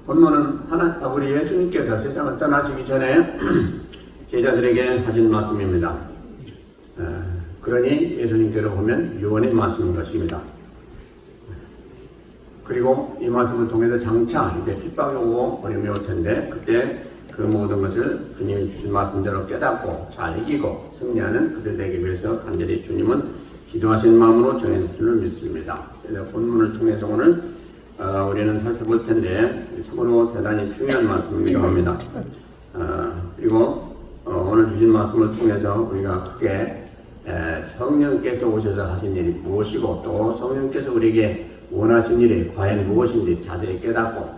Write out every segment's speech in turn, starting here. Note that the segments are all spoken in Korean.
본문은 우리 예수님께서 세상을 떠나시기 전에 제자들에게 하신 말씀입니다. 그러니 예수님께로 보면 유언의 말씀인 것입니다. 그리고 이 말씀을 통해서 장차 이제 핍박이 오고 어려움이 올 텐데 그때 그 모든 것을 주님이 주신 말씀대로 깨닫고 잘 이기고 승리하는 그들 되기 위해서 간절히 주님은 기도하신 마음으로 정해진 줄을 믿습니다. 그래서 본문을 통해서 오늘 우리는 살펴볼 텐데 참으로 대단히 중요한 말씀이기도 합니다. 그리고 오늘 주신 말씀을 통해서 우리가 크게 성령께서 오셔서 하신 일이 무엇이고 또 성령께서 우리에게 원하신 일이 과연 무엇인지 자세히 깨닫고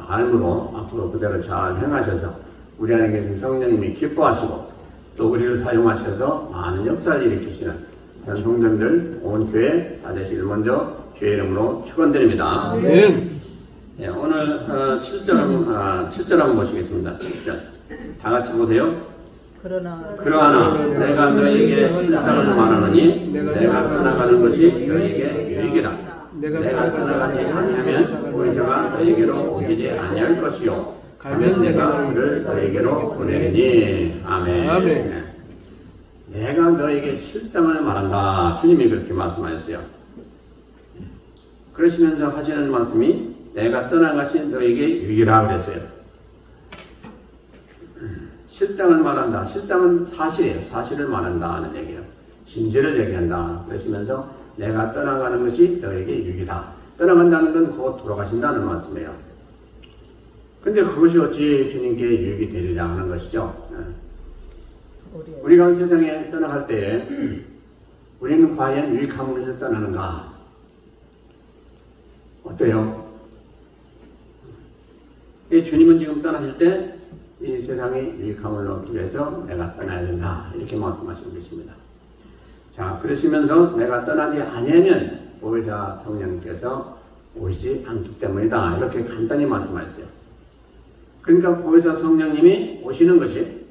알므로 앞으로 그대로 잘 행하셔서 우리 안에 계신 성령님이 기뻐하시고 또 우리를 사용하셔서 많은 역사를 일으키시는 그런 성도님들 온 교회 다 되시길 먼저 주의 이름으로 축원드립니다. 네. 네, 오늘 7절 한번 보시겠습니다. 7절 다 같이 보세요. 그러나 내가 너에게 실상을 말하노니 내가 떠나가는 것이 너에게 유익이라. 내가 떠나가지 아니하면 우리 저가 너에게로 오시지 아니할 것이요 가면 내가 그를 너에게로 보내리니. 아멘. 네. 내가 너에게 실상을 말한다. 주님이 그렇게 말씀하셨어요. 그러시면서 하시는 말씀이 내가 떠나가신 너에게 유익이라 그랬어요. 실상을 말한다. 실상은 사실이에요. 사실을 말한다 하는 얘기예요. 진실을 얘기한다. 그러시면서 내가 떠나가는 것이 너에게 유익이다. 떠나간다는 건 곧 돌아가신다는 말씀이에요. 근데 그것이 어찌 주님께 유익이 되리라 하는 것이죠. 우리가 세상에 떠나갈 때 우리는 과연 유익함을 위해서 떠나는가? 어때요? 주님은 지금 떠나실 때 이 세상에 유익함을 얻기 위해서 내가 떠나야 된다. 이렇게 말씀하시고 계십니다. 자, 그러시면서 내가 떠나지 아니하면 보혜사 성령께서 오시지 않기 때문이다. 이렇게 간단히 말씀하셨어요. 그러니까 보혜사 성령님이 오시는 것이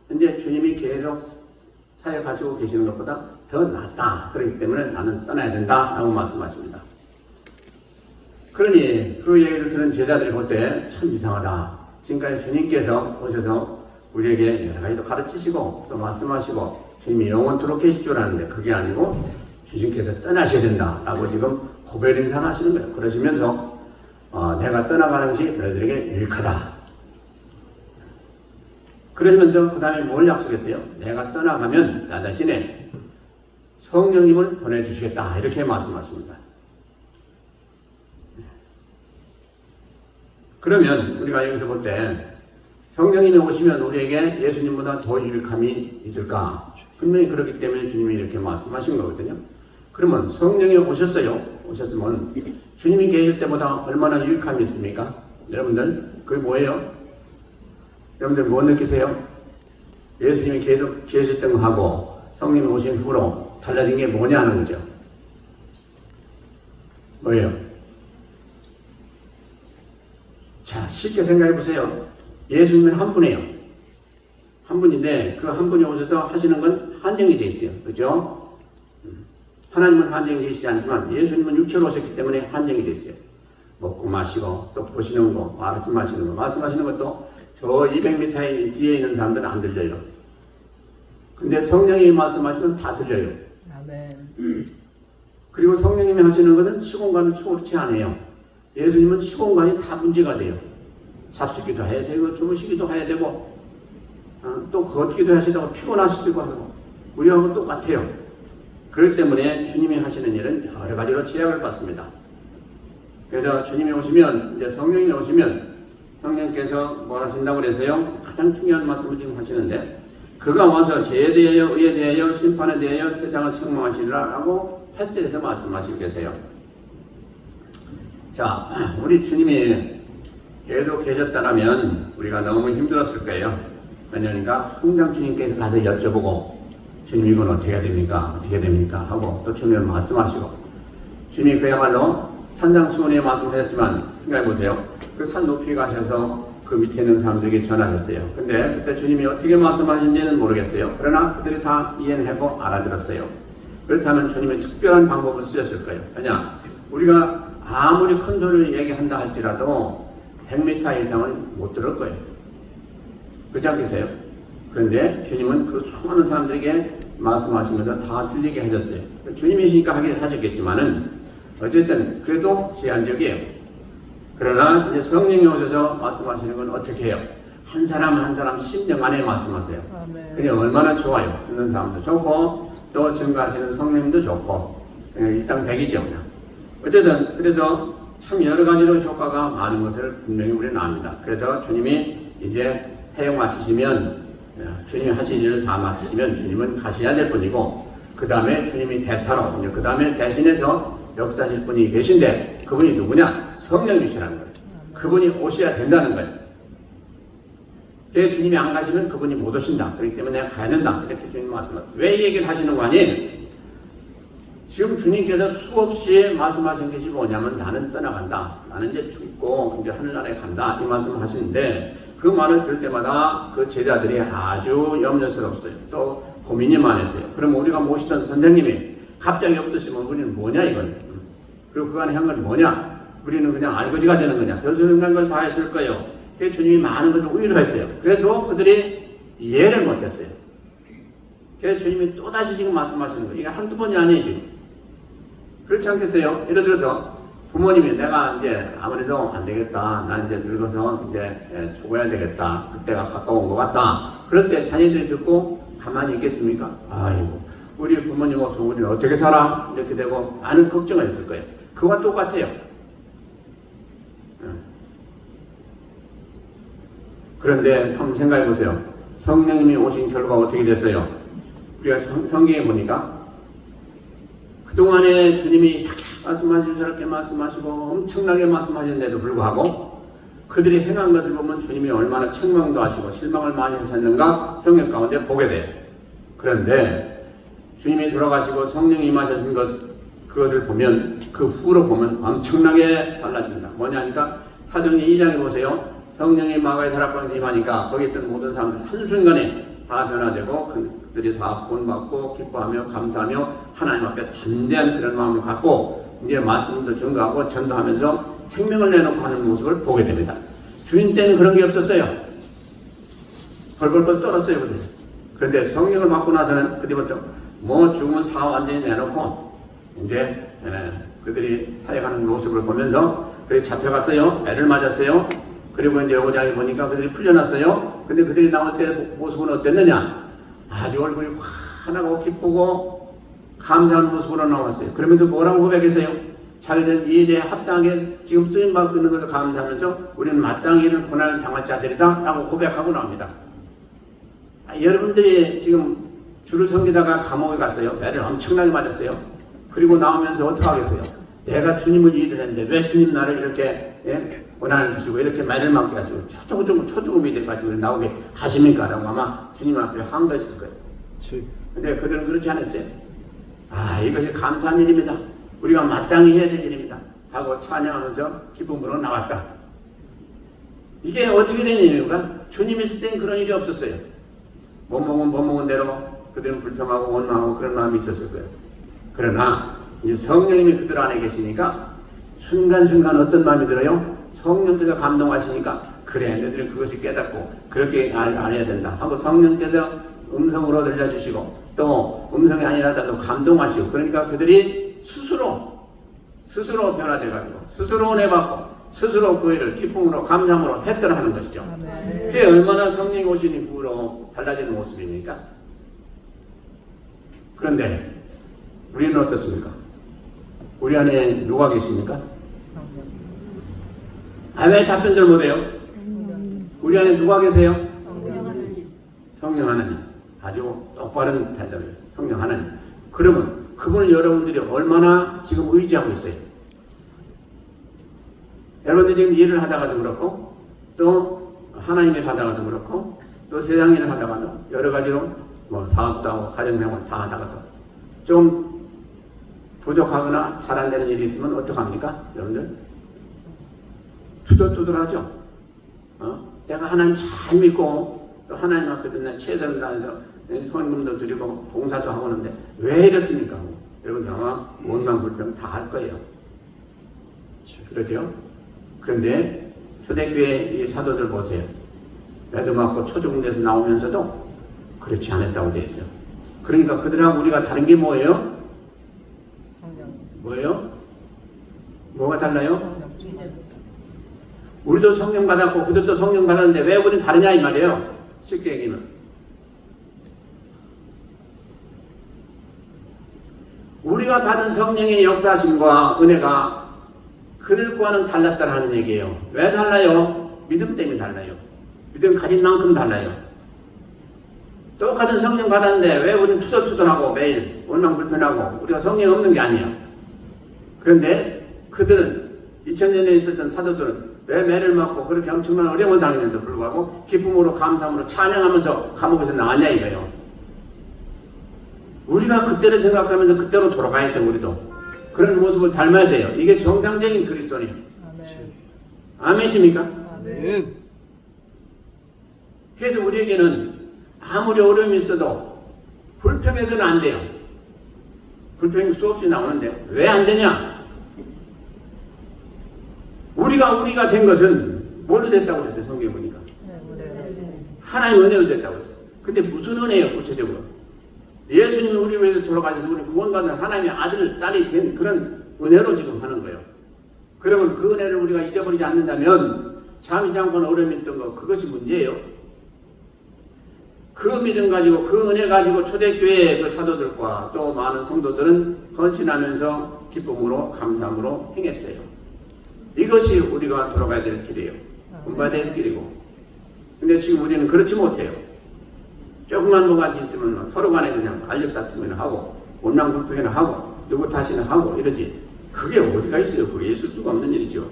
현재 주님이 계속 사역하시고 계시는 것보다 더 낫다. 그렇기 때문에 나는 떠나야 된다. 라고 말씀하십니다. 그러니 그 얘기를 들은 제자들이 볼 때 참 이상하다. 지금까지 주님께서 오셔서 우리에게 여러 가지도 가르치시고 또 말씀하시고 주님이 영원토록 계실 줄 아는데 그게 아니고 주님께서 떠나셔야 된다라고 지금 고별 인사를 하시는 거예요. 그러시면서 내가 떠나가는 것이 너희들에게 유익하다. 그러시면서 그 다음에 뭘 약속했어요? 내가 떠나가면 나 대신에 성령님을 보내주시겠다. 이렇게 말씀하십니다. 그러면 우리가 여기서 볼 때 성령님이 오시면 우리에게 예수님보다 더 유익함이 있을까? 분명히 그렇기 때문에 주님이 이렇게 말씀하신 거거든요. 그러면 성령이 오셨어요. 오셨으면 주님이 계실 때보다 얼마나 유익함이 있습니까? 여러분들 그게 뭐예요? 여러분들 뭐 느끼세요? 예수님이 계속 계셨던 거하고 성령이 오신 후로 달라진 게 뭐냐 하는 거죠. 뭐예요? 자, 쉽게 생각해 보세요. 예수님은 한 분이에요. 한 분인데 그 한 분이 오셔서 하시는 건 한정이 되어 있어요. 그렇죠? 하나님은 한정이 되시지 않지만 예수님은 육체로 오셨기 때문에 한정이 되어 있어요. 먹고 마시고 또 보시는 거, 말씀하시는 거, 말씀하시는 것도 저 200m 뒤에 있는 사람들은 안 들려요. 근데 성령이 말씀하시면 다 들려요. 아멘. 그리고 성령님이 하시는 것은 시공간을 초월치 않아요. 예수님은 시공간이 다 문제가 돼요. 잡수기도 해야 되고 주무시기도 해야 되고 또 걷기도 하시다고 피곤하시기도 하고 우리하고 똑같아요. 그렇기 때문에 주님이 하시는 일은 여러 가지로 제약을 받습니다. 그래서 주님이 오시면 이제 성령이 오시면 성령께서 뭘 하신다고 그래서요? 가장 중요한 말씀을 지금 하시는데 그가 와서 죄에 대하여 의에 대하여 심판에 대하여 세상을 책망하시리라고 8절에서 말씀하시고 계세요. 자, 우리 주님이 계속 계셨다면 우리가 너무 힘들었을 거예요. 왜냐니까 항상 주님께서 가서 여쭤보고 주님 이건 어떻게 해야 됩니까? 어떻게 됩니까? 하고 또 주님은 말씀하시고 주님이 그야말로 산상수훈에 말씀하셨지만 생각해보세요. 그 산 높이 가셔서 그 밑에 있는 사람들에게 전하셨어요. 근데 그때 주님이 어떻게 말씀하신지는 모르겠어요. 그러나 그들이 다 이해를 하고 알아들었어요. 그렇다면 주님이 특별한 방법을 쓰셨을 거예요. 왜냐? 우리가 아무리 큰 소리를 얘기한다 할지라도 100m 이상은 못 들을 거예요. 그렇지 않겠어요? 그런데 주님은 그 수많은 사람들에게 말씀하시면서 다 들리게 하셨어요. 주님이시니까 하셨겠지만은 어쨌든 그래도 제한적이에요. 그러나 이제 성령이 오셔서 말씀하시는 건 어떻게 해요? 한 사람 한 사람 심령 안에 말씀하세요. 그게 얼마나 좋아요. 듣는 사람도 좋고 또 증거하시는 성령도 좋고 일당백이죠. 어쨌든 그래서 참 여러 가지로 효과가 많은 것을 분명히 우리는 압니다. 그래서 주님이 이제 사역 마치시면 주님이 하신 일을 다 마치시면 주님은 가셔야 될 뿐이고 그 다음에 주님이 대타로 그 다음에 대신해서 역사하실 분이 계신데 그분이 누구냐? 성령이시라는 거예요. 그분이 오셔야 된다는 거예요. 주님이 안 가시면 그분이 못 오신다. 그렇기 때문에 내가 가야 된다. 이렇게 주님 말씀하세요. 왜 이 얘기를 하시는 거 아니에요? 지금 주님께서 수없이 말씀하신 것이 뭐냐면 나는 떠나간다. 나는 이제 죽고 이제 하늘나라에 간다. 이 말씀을 하시는데 그 말을 들을 때마다 그 제자들이 아주 염려스럽어요. 또 고민이 많았어요. 그럼 우리가 모시던 선생님이 갑자기 없으시면 우리는 뭐냐 이건. 그리고 그간에 한 건 뭐냐. 우리는 그냥 알거지가 되는 거냐. 별소리난 걸 다 했을 거예요. 그래서 주님이 많은 것을 위로했어요. 그래도 그들이 이해를 못했어요. 그래서 주님이 또다시 지금 말씀하시는 거예요. 이게 한두 번이 아니에요. 그렇지 않겠어요? 예를 들어서 부모님이 내가 이제 아무래도 안 되겠다. 나 이제 늙어서 이제 죽어야 되겠다. 그때가 가까운 것 같다. 그럴 때 자녀들이 듣고 가만히 있겠습니까? 아이고, 우리 부모님 없으면 우리는 어떻게 살아? 이렇게 되고 많은 걱정을 했을 거예요. 그와 똑같아요. 그런데 한번 생각해 보세요. 성령님이 오신 결과가 어떻게 됐어요? 우리가 성경에 보니까 그동안에 주님이 이렇게 말씀하시고 저렇게 말씀하시고 엄청나게 말씀하셨는데도 불구하고 그들이 행한 것을 보면 주님이 얼마나 책망도 하시고 실망을 많이 하셨는가 성경 가운데 보게 돼요. 그런데 주님이 돌아가시고 성령이 임하신 그것을 보면 그 후로 보면 엄청나게 달라집니다. 뭐냐니까 사도행전 2장에 보세요. 성령이 마가의 다락방에서 임하니까 거기 있던 모든 사람들 한순간에 다 변화되고 그들이 다 본받고 기뻐하며 감사하며 하나님 앞에 담대한 그런 마음을 갖고 이제 말씀도 증거하고 전도하면서 생명을 내놓고 하는 모습을 보게 됩니다. 주님 때는 그런 게 없었어요. 벌벌벌 떨었어요. 그들. 그런데 성령을 받고 나서는 그때부터 뭐 죽으면 다 완전히 내놓고 이제 그들이 사역하는 모습을 보면서 그들이 잡혀갔어요. 애를 맞았어요. 그리고 이제 5장에 보니까 그들이 풀려났어요. 근데 그들이 나올 때 모습은 어땠느냐? 아주 얼굴이 환하고 기쁘고 감사한 모습으로 나왔어요. 그러면서 뭐라고 고백했어요? 자기들은 이 일에 합당하게 지금 쓰임받고 있는 것을 감사하면서 우리는 마땅히 이를 고난을 당할 자들이다 라고 고백하고 나옵니다. 여러분들이 지금 줄을 섬기다가 감옥에 갔어요. 매를 엄청나게 맞았어요. 그리고 나오면서 어떻게 하겠어요? 내가 주님을 일을 했는데 왜 주님 나를 이렇게 고난을 주시고 이렇게 매를 맞게 가지고 초조금이 돼가지고 나오게 하십니까? 라고 아마 주님 앞에 항거했을 거예요. 근데 그들은 그렇지 않았어요. 이것이 감사한 일입니다. 우리가 마땅히 해야 될 일입니다. 하고 찬양하면서 기쁨으로 나왔다. 이게 어떻게 된 일인가? 주님 있을 땐 그런 일이 없었어요. 못 먹은 대로 그들은 불평하고 원망하고 그런 마음이 있었을 거예요. 그러나 이제 성령님이 그들 안에 계시니까 순간순간 어떤 마음이 들어요? 성령께서 감동하시니까 그래 너희들은 그것이 깨닫고 그렇게 알아야 된다 하고 성령께서 음성으로 들려주시고 또 음성이 아니라도 감동하시고 그러니까 그들이 스스로 변화돼가지고 스스로 은혜받고 스스로 그 일을 기쁨으로 감사함으로 했더라 하는 것이죠. 그게 얼마나 성령이 오신 이후로 달라지는 모습입니까? 그런데 우리는 어떻습니까? 우리 안에 누가 계십니까? 왜 답변들 못해요? 우리 안에 누가 계세요? 성령 하나님. 아주 똑바른 대답이에요. 성령 하나님. 그러면 그분을 여러분들이 얼마나 지금 의지하고 있어요? 여러분들이 지금 일을 하다가도 그렇고 또 하나님 일 하다가도 그렇고 또 세상 일을 하다가도 여러 가지로 뭐 사업도 하고 가정생활 다 하다가도 좀 부족하거나 잘 안 되는 일이 있으면 어떡합니까? 여러분들? 투덜투덜하죠? 내가 하나님 잘 믿고 또 하나님 앞에 맨날 최선을 다해서 헌금도 드리고 봉사도 하고 하는데 왜 이렇습니까? 여러분 아마 원망 불평 다 할 거예요. 그렇죠? 그런데 초대교회 이 사도들 보세요. 매도 맞고 초중대에서 나오면서도 그렇지 않았다고 되어 있어요. 그러니까 그들하고 우리가 다른 게 뭐예요? 뭐예요? 뭐가 달라요? 우리도 성령 받았고 그들도 성령 받았는데 왜 우리는 다르냐 이 말이에요. 쉽게 얘기하면 우리가 받은 성령의 역사심과 은혜가 그들과는 달랐다는 얘기예요. 왜 달라요? 믿음 때문에 달라요. 믿음 가진 만큼 달라요. 똑같은 성령 받았는데 왜 우리는 투덜투덜하고 매일 원망불편하고 우리가 성령 없는 게 아니에요. 그런데 그들은 2000년에 있었던 사도들은 왜 매를 맞고 그렇게 엄청난 어려움을 당했는데도 불구하고 기쁨으로 감사함으로 찬양하면서 감옥에서 나왔냐 이거예요. 우리가 그때를 생각하면서 그때로 돌아가야 했던 우리도 그런 모습을 닮아야 돼요. 이게 정상적인 그리스도예요. 아멘이십니까? 아멘. 그래서 우리에게는 아무리 어려움이 있어도 불평해서는 안 돼요. 불평이 수없이 나오는데 왜 안 되냐? 우리가 된 것은 뭘로 됐다고 그랬어요? 성경에 보니까 하나님 은혜로 됐다고 했어요. 근데 무슨 은혜예요? 구체적으로 예수님이 우리 위해서 돌아가셔서 우리 구원받은 하나님의 아들, 딸이 된 그런 은혜로 지금 하는 거예요. 그러면 그 은혜를 우리가 잊어버리지 않는다면 잠시 잠깐 어려움이 있던 거 그것이 문제예요. 그 믿음 가지고 그 은혜 가지고 초대교회의 그 사도들과 또 많은 성도들은 헌신하면서 기쁨으로 감사함으로 행했어요. 이것이 우리가 돌아가야 될 길이에요. 본받아야 될 길이고. 근데 지금 우리는 그렇지 못해요. 조그만 뭐가 있으면 서로 간에 그냥 알력다툼이나 하고 원망불평이나 하고 누구 탓이나 하고 이러지. 그게 어디가 있어요? 그게 있을 수가 없는 일이죠.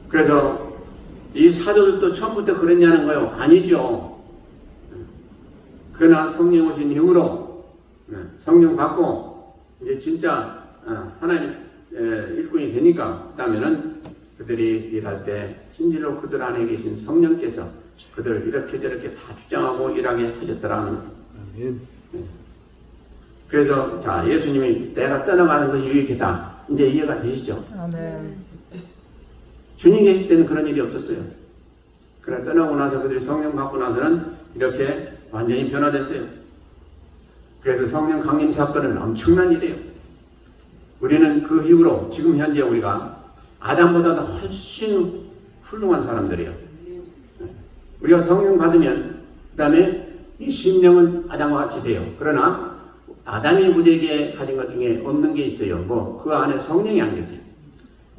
그래서 이 사도들도 처음부터 그랬냐는 거예요? 아니죠. 그러나 성령 오신 이후로 성령 받고 이제 진짜 하나님 일꾼이 되니까 그다음에는 그들이 일할 때 진실로 그들 안에 계신 성령께서 그들 이렇게 저렇게 다 주장하고 일하게 하셨더라는. 아멘. 그래서 자 예수님이 내가 떠나가는 것이 유익하다. 이제 이해가 되시죠? 아멘. 주님 계실 때는 그런 일이 없었어요. 그러나 떠나고 나서 그들이 성령 받고 나서는 이렇게 완전히 변화됐어요. 그래서 성령 강림 사건은 엄청난 일이에요. 우리는 그 이후로 지금 현재 우리가 아담보다도 훨씬 훌륭한 사람들이에요. 우리가 성령 받으면 그 다음에 이 심령은 아담과 같이 돼요. 그러나 아담이 우리에게 가진 것 중에 없는 게 있어요. 뭐 그 안에 성령이 안 계세요.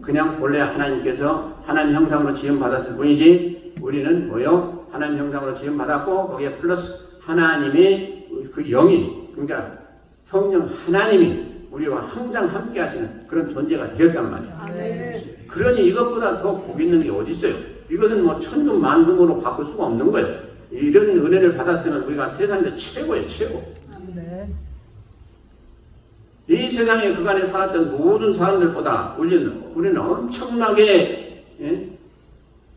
그냥 본래 하나님께서 하나님 형상으로 지음받았을 뿐이지 우리는 뭐요? 하나님 형상으로 지음받았고 거기에 플러스 하나님의 그 영이 그러니까 성령 하나님이 우리와 항상 함께 하시는 그런 존재가 되었단 말이에요. 네. 그러니 이것보다 더 복 있는 게 어디 있어요? 이것은 뭐 천금 만금으로 바꿀 수가 없는 거예요. 이런 은혜를 받았으면 우리가 세상에서 최고예요. 최고. 네. 이 세상에 그간에 살았던 모든 사람들보다 우리는 엄청나게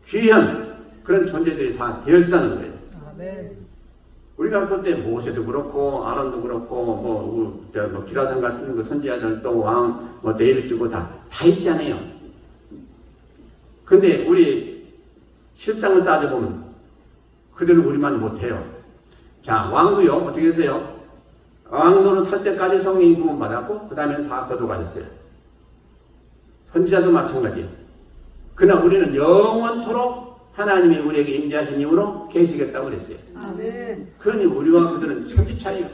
귀한 그런 존재들이 다 되었다는 거예요. 아멘. 우리가 그때 모세도 그렇고 아론도 그렇고 뭐 기라산 같은 그 선지자들 또 왕 뭐 데이비드고 다 있잖아요. 근데 우리 실상을 따져보면 그들은 우리만 못해요. 자 왕도요 어떻게 했어요? 왕노릇 할 때까지 성령이 구원받았고 그 다음에는 다 거둬가셨어요. 선지자도 마찬가지예요. 그러나 우리는 영원토록 하나님이 우리에게 임재하신 이후로 계시겠다고 그랬어요. 아멘. 그러니 우리와 그들은 천지 차이예요.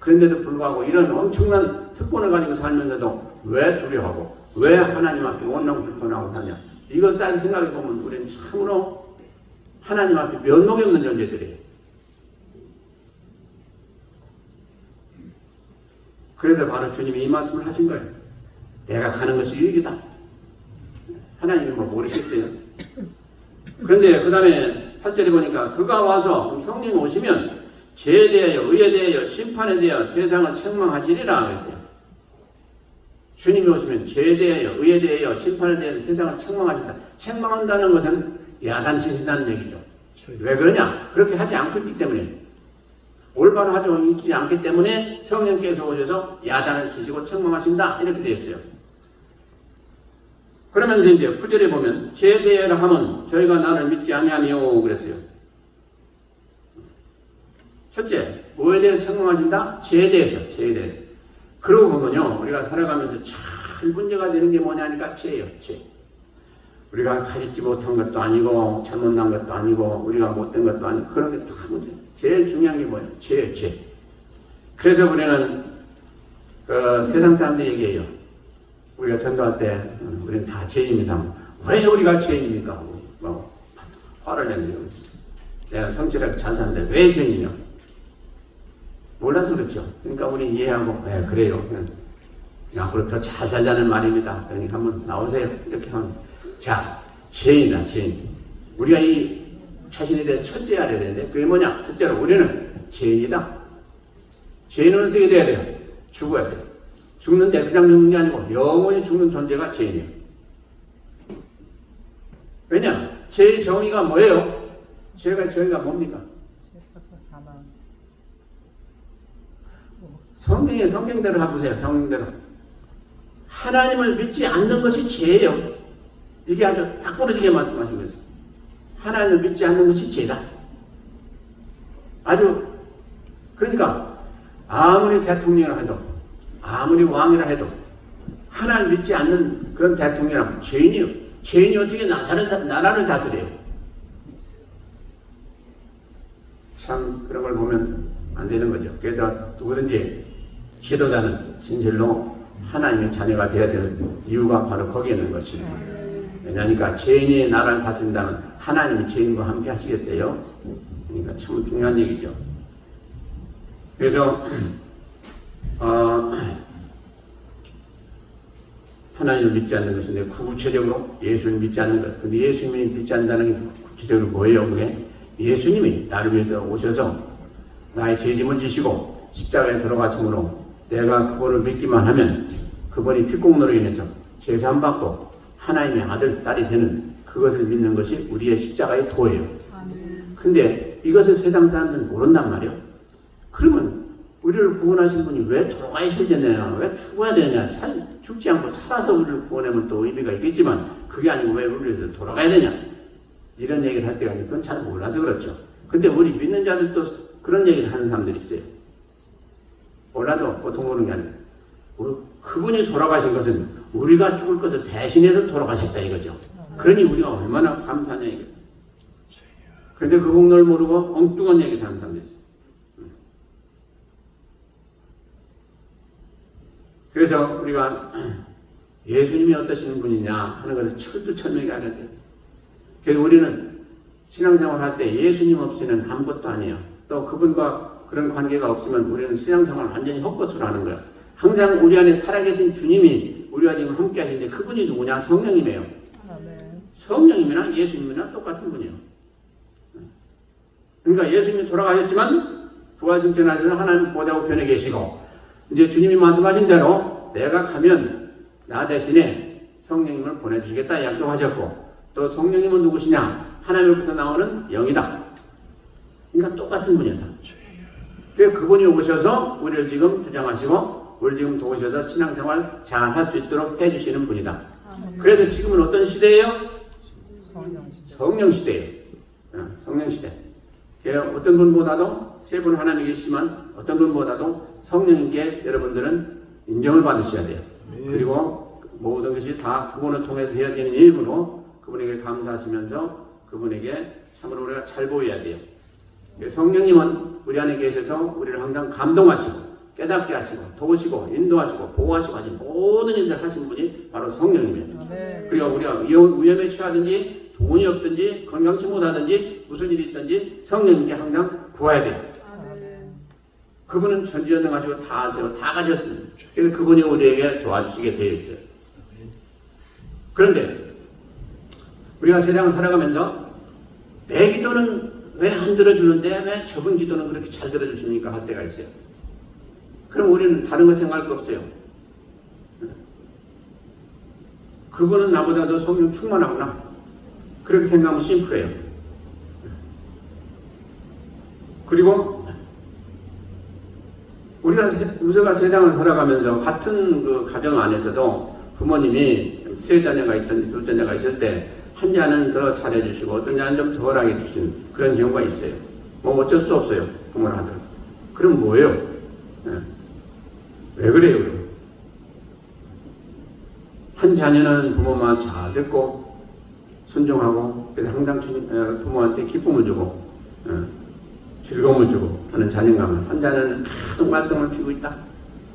그런데도 불구하고 이런 엄청난 특권을 가지고 살면서도 왜 두려워하고 왜 하나님 앞에 원망 불평하고 사냐. 이것을 따져 생각해보면 우리는 참으로 하나님 앞에 면목이 없는 존재들이에요. 그래서 바로 주님이 이 말씀을 하신 거예요. 내가 가는 것이 유익이다. 하나님이 뭐 모르겠어요. 그런데 그 다음에 8절에 보니까 그가 와서 성령이 오시면 죄에 대하여 의에 대하여 심판에 대하여 세상을 책망하시리라 그랬어요. 주님이 오시면 죄에 대하여 의에 대하여 심판에 대해서 세상을 책망하신다. 책망한다는 것은 야단치신다는 얘기죠. 왜 그러냐? 그렇게 하지 않고 있기 때문에 올바로 하지 있지 않기 때문에 성령께서 오셔서 야단을 치시고 책망하신다 이렇게 되어 있어요. 그러면서 이제 9절에 보면 제대하라 하면 저희가 나를 믿지 아니하며 그랬어요. 첫째, 뭐에 대해서 책망하신다? 죄에 대해서, 죄에 대해서. 그러고 보면요, 우리가 살아가면서 참 문제가 되는 게 뭐냐니까 죄예요, 죄. 우리가 가지지 못한 것도 아니고 잘못난 것도 아니고 우리가 못된 것도 아니고 그런 게 다 문제. 제일 중요한 게 뭐예요? 죄예요, 죄. 그래서 우리는 그 세상 사람들 얘기해요. 우리가 전도할 때 우리는 다 죄인입니다. 왜 우리가 죄인입니까? 뭐 화를 내는 경우 있어요. 내가 성실하게 잘 사는데 왜 죄인이냐? 몰라서 그렇죠. 그러니까 우리 이해하고 네, 그래요. 앞으로 더 잘 살자는 말입니다. 그러니까 한번 나오세요. 이렇게 하면 자, 죄인이다, 죄인. 우리가 이 자신에 대해 첫째 알아야 되는데 그게 뭐냐? 첫째로 우리는 죄인이다. 죄인은 어떻게 돼야 돼요? 죽어야 돼요. 죽는데 그냥 죽는 게 아니고 영원히 죽는 존재가 죄인이에요. 왜냐? 죄의 정의가 뭐예요? 죄가 정의가 뭡니까? 사망. 성경대로 해보세요. 성경대로. 하나님을 믿지 않는 것이 죄예요. 이게 아주 딱 부러지게 말씀하신 거예요. 하나님을 믿지 않는 것이 죄다. 아주 그러니까 아무리 대통령이라 해도 아무리 왕이라 해도 하나님을 믿지 않는 그런 대통령이라면 죄인이에요. 죄인이 어떻게 나라를 다스려요? 참 그런 걸 보면 안 되는 거죠. 그래서 누구든지 지도자는 진실로 하나님의 자녀가 되어야 되는 이유가 바로 거기에 있는 것입니다. 왜냐하니까 죄인이 나라를 다스린다면 하나님이 죄인과 함께 하시겠어요? 그러니까 참 중요한 얘기죠. 그래서 하나님을 믿지 않는 것인데 구체적으로 예수님을 믿지 않는 것. 근데 예수님이 믿지 않는다는 게 구체적으로 뭐예요? 그게 예수님이 나를 위해서 오셔서 나의 죄짐을 지시고 십자가에 돌아가심으로 내가 그분을 믿기만 하면 그분이 피공로로 인해서 제사함 받고 하나님의 아들, 딸이 되는 그것을 믿는 것이 우리의 십자가의 도예요. 근데 이것을 세상 사람들은 모른단 말이에요. 그러면 우리를 구원하신 분이 왜 돌아가셔야 되냐, 왜 죽어야 되냐, 죽지 않고 살아서 우리를 구원하면 또 의미가 있겠지만 그게 아니고 왜 우리를 돌아가야 되냐 이런 얘기를 할 때가 있는데 그건 잘 몰라서 그렇죠. 근데 우리 믿는 자들도 그런 얘기를 하는 사람들이 있어요. 몰라도 보통 보는 게 아니고 그분이 돌아가신 것은 우리가 죽을 것을 대신해서 돌아가셨다 이거죠. 그러니 우리가 얼마나 감사하냐 이거죠. 그런데 그 공로를 모르고 엉뚱한 얘기를 하는 사람들이 있어요. 그래서 우리가 예수님이 어떠신 분이냐 하는 것을 철두철미하게 알아야 돼요. 그래서 우리는 신앙생활 할 때 예수님 없이는 아무것도 아니에요. 또 그분과 그런 관계가 없으면 우리는 신앙생활을 완전히 헛것으로 하는 거예요. 항상 우리 안에 살아계신 주님이 우리와 지금 함께 하시는데 그분이 누구냐? 성령이에요. 성령님이나 예수님이나 똑같은 분이에요. 그러니까 예수님이 돌아가셨지만 부활승천하셔서 하나님 보좌 우편에 계시고 이제 주님이 말씀하신 대로 내가 가면 나 대신에 성령님을 보내주시겠다 약속하셨고 또 성령님은 누구시냐? 하나님으로부터 나오는 영이다. 그러니까 똑같은 분이다. 그래서 그분이 오셔서 우리를 지금 주장하시고 우리를 지금 도우셔서 신앙생활 잘 할 수 있도록 해주시는 분이다. 그래서 지금은 어떤 시대예요? 성령 시대예요. 성령 시대. 어떤 분보다도 세 분 하나님이 계시지만 어떤 분보다도 성령님께 여러분들은 인정을 받으셔야 돼요. 그리고 모든 것이 다 그분을 통해서 해야 되는 일이므로 그분에게 감사하시면서 그분에게 참으로 우리가 잘 보여야 돼요. 성령님은 우리 안에 계셔서 우리를 항상 감동하시고 깨닫게 하시고 도우시고 인도하시고 보호하시고 하신 모든 일들 하신 분이 바로 성령님이에요. 그리고 우리가 위험에 처하든지 돈이 없든지 건강치 못하든지 무슨 일이 있든지 성령님께 항상 구해야 돼요. 그분은 전지전능하시고 다 아세요. 다 가졌습니다. 그래서 그분이 우리에게 도와주시게 되어 있어요. 그런데 우리가 세상을 살아가면서 내 기도는 왜 안 들어주는데 왜 저분 기도는 그렇게 잘 들어주십니까? 할 때가 있어요. 그럼 우리는 다른 거 생각할 거 없어요. 그분은 나보다도 성령 충만하구나. 그렇게 생각하면 심플해요. 그리고 우리가 세상을 살아가면서 같은 그 가정 안에서도 부모님이 세 자녀가 있던 두 자녀가 있을 때 한 자는 더 잘해주시고 어떤 자는 좀 덜하게 주시는 그런 경우가 있어요. 뭐 어쩔 수 없어요. 부모를 하더라도. 그럼 뭐예요? 예. 왜 그래요? 한 자녀는 부모만 잘 듣고 순종하고 그래서 항상 부모한테 기쁨을 주고 즐거움을 주고 하는 자녀가면 한 자녀는 계속 말썽을 피우고 있다.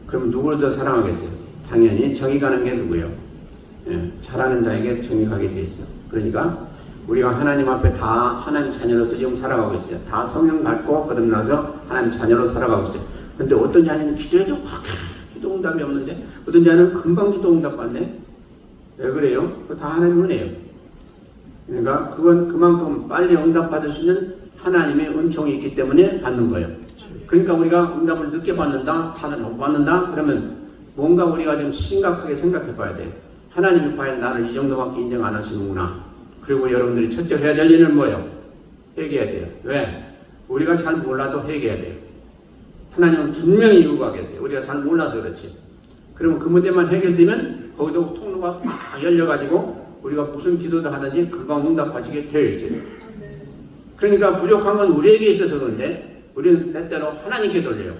그럼 누구를 더 사랑하겠어요? 당연히 정이 가는 게 누구예요? 잘하는 자에게 정이 가게 돼 있어. 그러니까 우리가 하나님 앞에 다 하나님 자녀로서 지금 살아가고 있어요. 다 성령 받고 거듭나서 하나님 자녀로 살아가고 있어요. 근데 어떤 자녀는 기도해도 확 기도 응답이 없는데 어떤 자녀는 금방 기도 응답 받네. 왜 그래요? 그거 다 하나님 은혜예요. 그러니까 그건 그만큼 빨리 응답 받을 수 있는 하나님의 은총이 있기 때문에 받는 거예요. 그러니까 우리가 응답을 늦게 받는다, 잘 못 받는다, 그러면 뭔가 우리가 좀 심각하게 생각해 봐야 돼요. 하나님이 과연 나를 이 정도밖에 인정 안 하시는구나. 그리고 여러분들이 첫째 해야 될 일은 뭐예요? 회개해야 돼요. 왜? 우리가 잘 몰라도 회개해야 돼요. 하나님은 분명히 이유가 계세요. 우리가 잘 몰라서 그렇지. 그러면 그 문제만 해결되면 거기도 통로가 쫙 열려가지고 우리가 무슨 기도도 하든지 그거 응답하시게 되어 있어요. 그러니까 부족한 건 우리에게 있어서 그런데 우리는 때때로 하나님께 돌려요.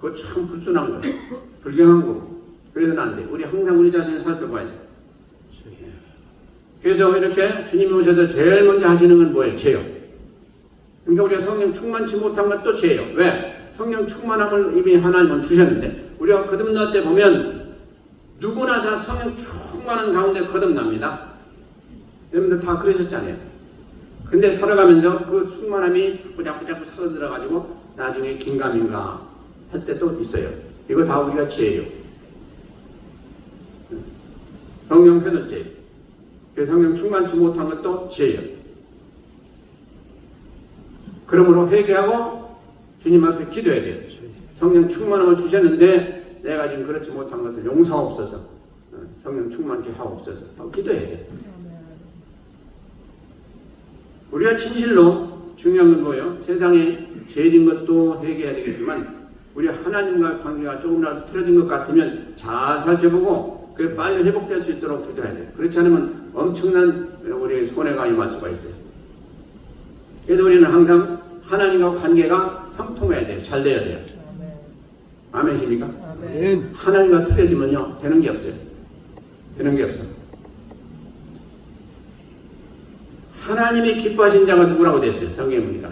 그거 참 불순한 거예요. 불경한 거고. 그래서는 안 돼. 우리 항상 우리 자신을 살펴봐야 돼. 그래서 이렇게 주님이 오셔서 제일 먼저 하시는 건 뭐예요? 죄요. 그러니까 우리가 성령 충만치 못한 것도 죄요. 왜? 성령 충만함을 이미 하나님은 주셨는데 우리가 거듭날 때 보면 누구나 다 성령 충만한 가운데 거듭납니다. 여러분들 다 그러셨잖아요. 근데 살아가면서 그 충만함이 자꾸 살아 들어가지고 나중에 긴가민가 할 때도 있어요. 이거 다 우리가 죄예요. 성령 회도죄. 성령 충만치 못한 것도 죄예요. 그러므로 회개하고 주님 앞에 기도해야 돼요. 성령 충만함을 주셨는데 내가 지금 그렇지 못한 것을 용서하옵소서. 성령 충만케 하옵소서. 하고 기도해야 돼요. 우리가 진실로 중요한 건 뭐예요? 세상에 죄진 것도 회개해야 되겠지만 우리 하나님과 관계가 조금이라도 틀어진 것 같으면 잘 살펴보고 그게 빨리 회복될 수 있도록 기도해야 돼요. 그렇지 않으면 엄청난 우리의 손해가 임할 수가 있어요. 그래서 우리는 항상 하나님과 관계가 형통해야 돼요. 잘 돼야 돼요. 아멘이십니까? 아멘. 하나님과 틀어지면요 되는 게 없어요. 되는 게 없어. 하나님이 기뻐하신 자가 누구라고 됐어요? 성경에 보니까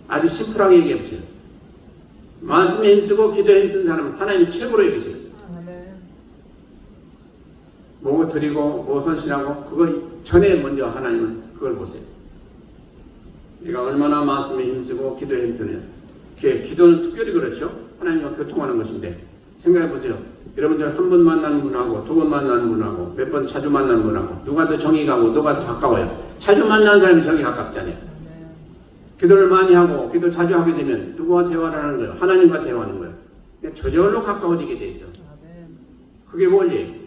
아주 심플하게 얘기해보세요. 말씀에 힘쓰고 기도에 힘쓴 사람은 하나님이 최고로 여기세요. 뭐 드리고 뭐 헌신하고 그거 전에 먼저 하나님은 그걸 보세요. 우리가 얼마나 말씀에 힘쓰고 기도에 힘쓰느냐. 기도는 특별히 그렇죠. 하나님과 교통하는 것인데 생각해 보세요. 여러분들 한 번 만나는 분하고 두 번 만나는 분하고 몇 번 자주 만나는 분하고 누가 더 정이 가고 누가 더 가까워요. 자주 만나는 사람이 정이 가깝잖아요. 기도를 많이 하고 기도 자주 하게 되면 누구와 대화를 하는 거예요? 하나님과 대화하는 거예요. 저절로 가까워지게 돼 있죠. 그게 원리예요.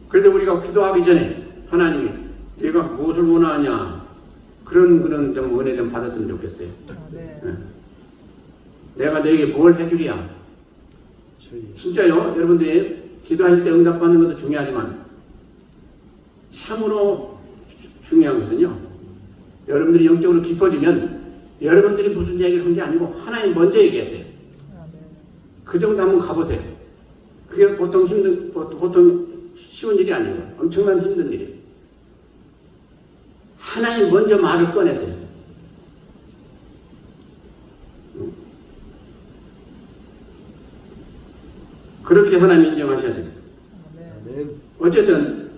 그래서 우리가 기도하기 전에 하나님이 내가 무엇을 원하냐 그런 좀 은혜 좀 받았으면 좋겠어요. 네. 내가 너에게 뭘 해주랴. 진짜요. 여러분들이 기도할 때 응답받는 것도 중요하지만 참으로 중요한 것은요. 여러분들이 영적으로 깊어지면 여러분들이 무슨 얘기를 한 게 아니고 하나님 먼저 얘기하세요. 그 정도 한번 가보세요. 그게 보통 쉬운 일이 아니에요. 엄청난 힘든 일이에요. 하나님 먼저 말을 꺼내세요. 그렇게 하나님 인정하셔야 돼요. 어쨌든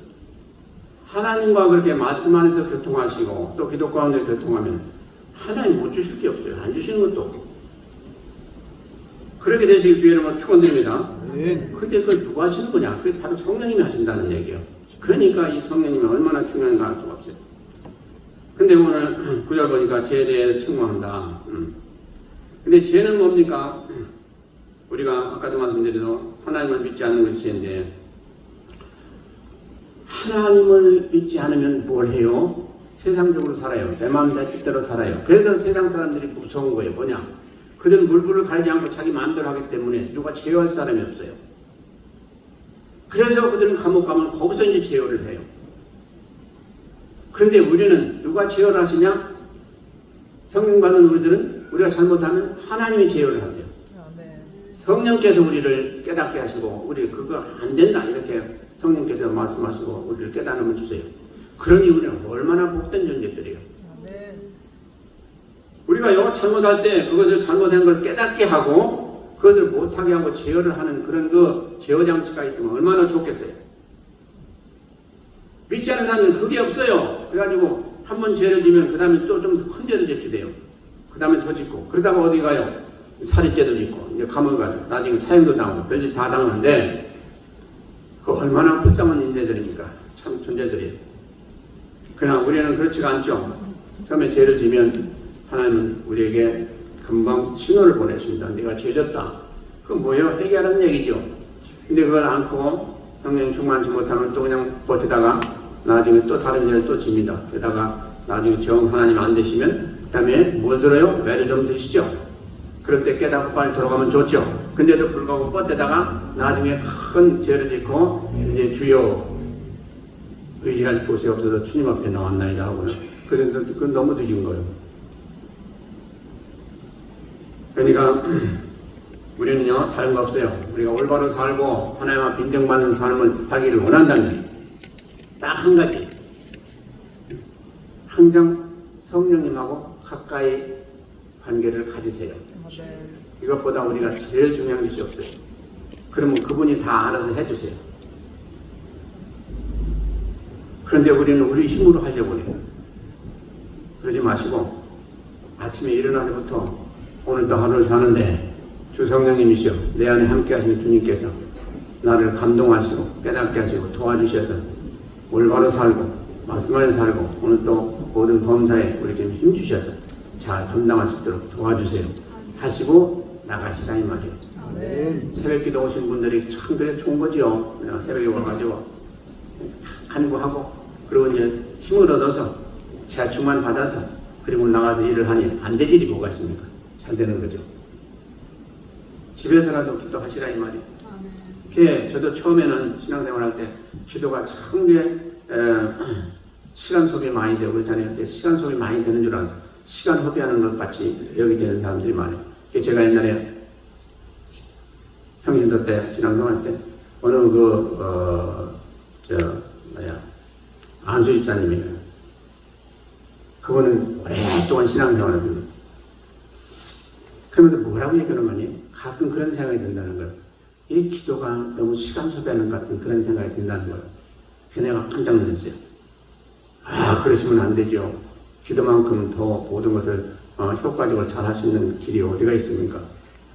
하나님과 그렇게 말씀 안에서 교통하시고 또 기도 가운데 교통하면 하나님 못 주실 게 없어요. 안 주시는 것도 없고. 그렇게 되시길 주의 이름으로 축원드립니다. 근데 그걸 누가 하시는 거냐? 그게 바로 성령님이 하신다는 얘기예요. 그러니까 이 성령님이 얼마나 중요한가 알 수가 없어요. 근데 오늘 구절 보니까 죄에 대해 책망한다. 근데 죄는 뭡니까? 우리가 아까도 말씀드려도 하나님을 믿지 않는 것이 죄인데 하나님을 믿지 않으면 뭘 해요? 세상적으로 살아요. 내 마음 내 뜻대로 살아요. 그래서 세상 사람들이 무서운 거예요. 뭐냐? 그들은 물불을 가리지 않고 자기 마음대로 하기 때문에 누가 제어할 사람이 없어요. 그래서 그들은 감옥 가면 거기서 이제 제어를 해요. 그런데 우리는 누가 제어를 하시냐? 성령 받는 우리들은 우리가 잘못하면 하나님이 제어를 하세요. 성령께서 우리를 깨닫게 하시고 우리 그거 안 된다 이렇게 성령께서 말씀하시고 우리를 깨달음을 주세요. 그러니 우리는 얼마나 복된 존재들이에요. 우리가 잘못할 때 그것을 잘못한 걸 깨닫게 하고 그것을 못하게 하고 제어를 하는 그런 그 제어 장치가 있으면 얼마나 좋겠어요. 믿지 않은 사람들은 그게 없어요. 그래가지고 한 번 죄를 지면 그 다음에 또 좀 더 큰 죄를 짓게 돼요. 그 다음에 더 짓고 그러다가 어디 가요? 살인죄도 짓고 이제 감옥 가죠. 나중에 사형도 당하고 별짓 다 당하는데 그 얼마나 불쌍한 인재들입니까? 참 존재들이에요. 그러나 우리는 그렇지가 않죠. 처음에 죄를 지면 하나님은 우리에게 금방 신호를 보내십니다. 내가 죄졌다. 그건 뭐예요? 회개하라는 얘기죠. 근데 그걸 않고 성령 충만치 못하면 또 그냥 버티다가 나중에 또 다른 죄를 또 집니다. 그러다가 나중에 정 하나님 안 되시면 그 다음에 뭘 들어요? 매를 좀 드시죠. 그럴 때 깨닫고 빨리 돌아가면 좋죠. 근데도 불구하고 뻗대다가 나중에 큰 죄를 짓고 이제 주여 의지할 곳이 없어서 주님 앞에 나왔나이다 하고요. 그런데 그건 너무 늦은 거예요. 그러니까 우리는요 다른 거 없어요. 우리가 올바로 살고 하나님 앞에 인정받는 삶을 살기를 원한다면 딱 한 가지, 항상 성령님하고 가까이 관계를 가지세요. 이것보다 우리가 제일 중요한 것이 없어요. 그러면 그분이 다 알아서 해주세요. 그런데 우리는 우리 힘으로 하려고 해요. 그러지 마시고 아침에 일어나서부터 오늘도 하루를 사는데 주 성령님이시여 내 안에 함께 하시는 주님께서 나를 감동하시고 깨닫게 하시고 도와주셔서 올바로 살고 말씀하여 살고 오늘 또 모든 범사에 우리 좀 힘주셔서 잘 감당할 수 있도록 도와주세요 하시고 나가시다 이 말이에요. 새벽 기도 오신 분들이 참 그래 좋은 거죠. 새벽에 와가지고 간구하고 그리고 이제 힘을 얻어서 재충만 받아서 그리고 나가서 일을 하니 안 될 일이 뭐가 있습니까? 잘 되는 거죠. 집에서라도 기도하시라 이 말이에요. 저도 처음에는 신앙생활 할 때 기도가 참 시간 소비 많이 되고 그렇잖아요. 시간 소비 많이 되는 줄 알아서 시간 허비하는 것 같이 여기되는 사람들이 많아요. 제가 옛날에 평신도 때 신앙생활 때 어느 안수 집사님이에요. 그분은 오랫동안 신앙생활을 합니다. 그러면서 뭐라고 얘기하는 거니? 가끔 그런 생각이 든다는 거예요. 이 기도가 너무 시간 소비하는 것 같은 그런 생각이 든다는 거예요. 그래서 내가 깜짝 놀랐어요. 그러시면 안 되죠. 기도만큼 더 모든 것을 효과적으로 잘 할 수 있는 길이 어디가 있습니까?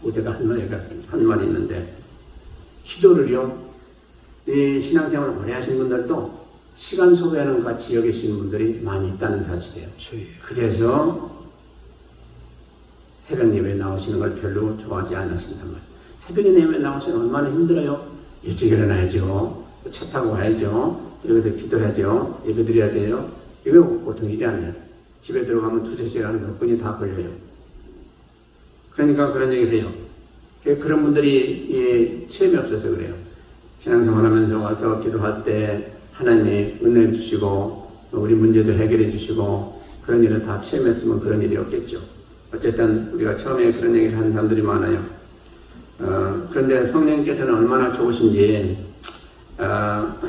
어제가 한 말이 있는데 기도를요 이 신앙생활을 오래 하신 분들도 시간 소비하는 것 같이 여기시는 분들이 많이 있다는 사실이에요. 그래서 새벽 예배에 나오시는 걸 별로 좋아하지 않으신단 말이에요. 새벽 예배에 나오시면 얼마나 힘들어요. 일찍 일어나야죠. 차 타고 가야죠. 여기서 기도해야죠. 예배 드려야 돼요. 이거 보통 일이 아니에요. 집에 들어가면 2-3시간 덕분이 다 걸려요. 그러니까 그런 얘기를 해요. 그런 분들이 체험이 없어서 그래요. 신앙생활 하면서 와서 기도할 때 하나님이 은혜 주시고 우리 문제도 해결해 주시고 그런 일을 다 체험했으면 그런 일이 없겠죠. 어쨌든 우리가 처음에 그런 얘기를 하는 사람들이 많아요. 그런데 성령께서는 얼마나 좋으신지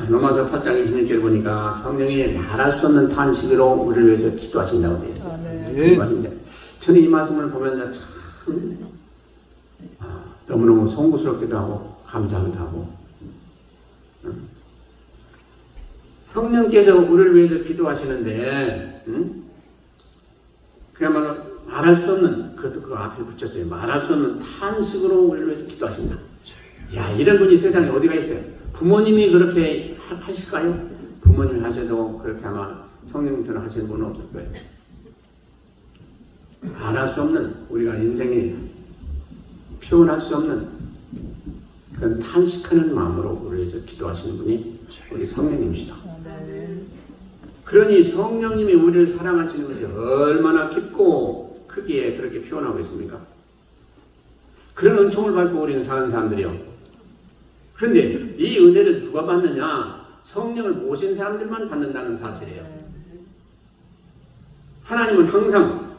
로마서 8장 26절 보니까 성령이 말할 수 없는 탄식으로 우리를 위해서 기도하신다고 되어 있어요. 저는 이 말씀을 보면서 참 너무너무 송구스럽기도 하고 감사하기도 하고 성령께서 우리를 위해서 기도하시는데 그야말로 말할 수 없는 그것도 그 앞에 붙였어요. 말할 수 없는 탄식으로 우리를 위해서 기도하신다. 야, 이런 분이 세상에 어디가 있어요? 부모님이 그렇게 하실까요? 부모님이 하셔도 그렇게 아마 성령님처럼 하시는 분은 없을 거예요. 말할 수 없는 우리가 인생에 표현할 수 없는 그런 탄식하는 마음으로 우리를 위해서 기도하시는 분이 우리 성령님이시다. 그러니 성령님이 우리를 사랑하시는 것이 얼마나 깊고 크기에 그렇게 표현하고 있습니까? 그런 은총을 받고 우리는 사는 사람들이요. 그런데 이 은혜를 누가 받느냐? 성령을 모신 사람들만 받는다는 사실이에요. 하나님은 항상